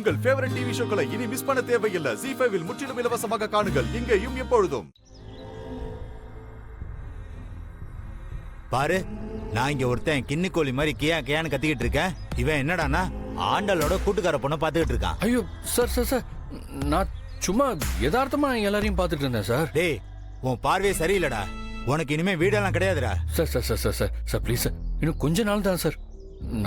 உங்கள் favourite TV ஷோக்களை இனி miss பண்ண தேவையில்லை. ZEE5 இல் முற்றிலும் இலவசமாக காணுங்கள். இங்கேயும் எப்பொழுதும். பாரு, நான் இங்க ஒருத்தன் கிண்ணி கோழி மாதிரி கியா கியான்னு கத்திக்கிட்டு இருக்கேன். இவன் என்னடானா ஆண்டலோட கூட்டுக்கார பொண்ணை பாத்துக்கிட்டு இருக்கான். ஐயோ சார் சார் சார், நான் சும்மா யதார்த்தமா எல்லாரையும் பார்த்துட்டு இருந்தேன் சார். டேய், உன் பார்வையே சரியில்லடா. உனக்கு இனிமே வீடெல்லாம் கிடையாதுடா. Sir sir sir sir sir sir please sir, இன்னும் கொஞ்ச நாள் தான் சார்.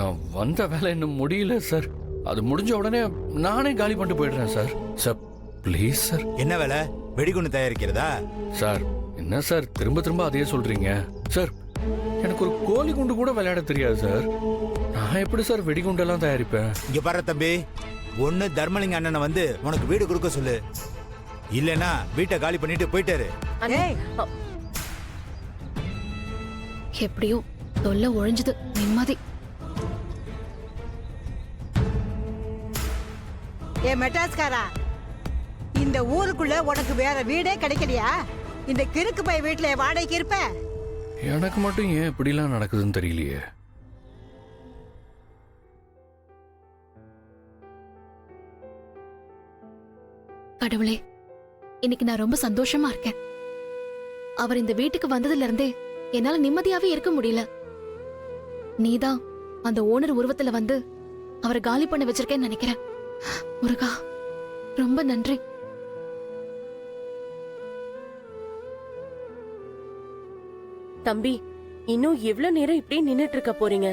நான் வந்த வேலை இன்னும் முடியல சார். அது முடிஞ்ச உடனே நானே காலி பண்ணிட்டு போயிடுறேன் சார். Sir please sir. என்ன வேலை? வெடிகுண்டு தயாரிக்கிறதா? சார் என்ன சார் திரும்ப திரும்ப அதையே சொல்றீங்க சார்? எனக்கு ஒரு கோழி குண்டு கூட விளையாட தெரியாது சார். நான் எப்படி சார் வெடிகுண்டெல்லாம் தயாரிப்பேன்? இங்க பாரு தம்பி, ஒண்ணு தர்மலிங்க அண்ணனை வந்து உனக்கு வீடு கொடுக்க சொல்லு, இல்லனா வீட்டை காலி பண்ணிட்டு போயிட்டாரு. எப்படியோ தொல்லை ஒழிஞ்சது, நிம்மதி. ஏ மெட்ராஸ்காரா, இந்த ஊருக்குள்ள உனக்கு வேற வீடே கிடைக்கலையா? இந்த கிறுக்கு பை வீட்டுல வாடகைக்கு இருப்ப? எனக்கு மட்டும் ஏன் இப்படிலாம் நடக்குதுன்னு தெரியலையே. கடவுளே, இன்னைக்கு நான் ரொம்ப சந்தோஷமா இருக்கேன். அவர் இந்த வீட்டுக்கு வந்ததுல இருந்தே என்னால நிம்மதியாவே இருக்க முடியல. நீதான் அந்த ஓனர் உருவத்துல வந்து அவரை காலி பண்ண வச்சிருக்கேன்னு நினைக்கிறேன். முருகா, ரொம்ப நன்றி. தம்பி, இன்னும் எவ்வளவு நேரம் இப்படி நின்னுட்டு இருக்க போறீங்க?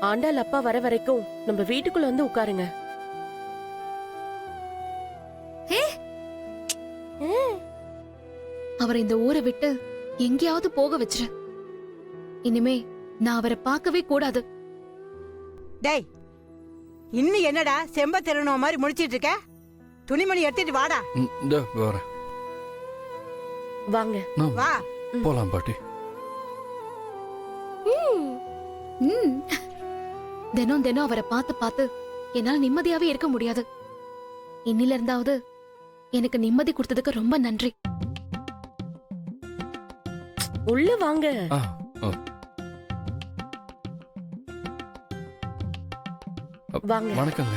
ஆண்டாள் அப்பா வர வரைக்கும் நம்ம வீட்டுக்குள்ள வந்து உட்காருங்க. அவரை இந்த ஊரை விட்டு எங்கேயாவது போக வச்சிரு. இனிமே நான் அவரை பார்க்கவே கூடாது. டேய், இன்னும் என்னடா செம்ப திறனோ மாதிரி முடிச்சிட்டு இருக்க? துணிமணி எடுத்துட்டு வாடா. இந்த வரேன். வாங்க வா போலாம் பாட்டி. தினம் தினம் அவரை பார்த்து பார்த்து என்னால நிம்மதியாவே இருக்க முடியாது. இன்னில இருந்தாவது எனக்கு நிம்மதி கொடுத்ததுக்கு ரொம்ப நன்றி. உள்ள வாங்க. வாங்க. வணக்கங்க.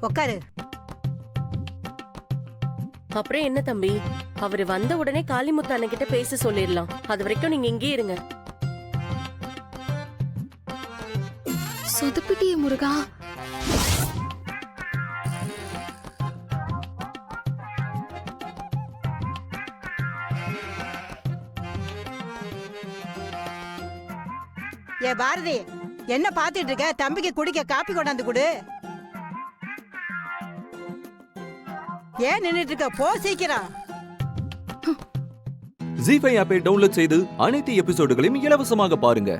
உட்காரு. அப்புறம் என்ன தம்பி, அவரு வந்த உடனே காளிமுத்து அண்ணன்கிட்ட பேச சொல்லிடலாம். அது வரைக்கும் நீங்க இங்கே இருங்க. சொதுப்பிட்டியே முருகா. ஏ பாரதி, என்ன பாத்துட்டு இருக்க? தம்பிக்கு குடிக்க காப்பி கொண்டாந்து கொடு. ஏன் நின்னுட்டு இருக்க? போ சீக்கிரம். ZEE5 ஆப்பை டவுன்லோட் செய்து அனைத்து எபிசோடுகளையும் இலவசமாக பாருங்க.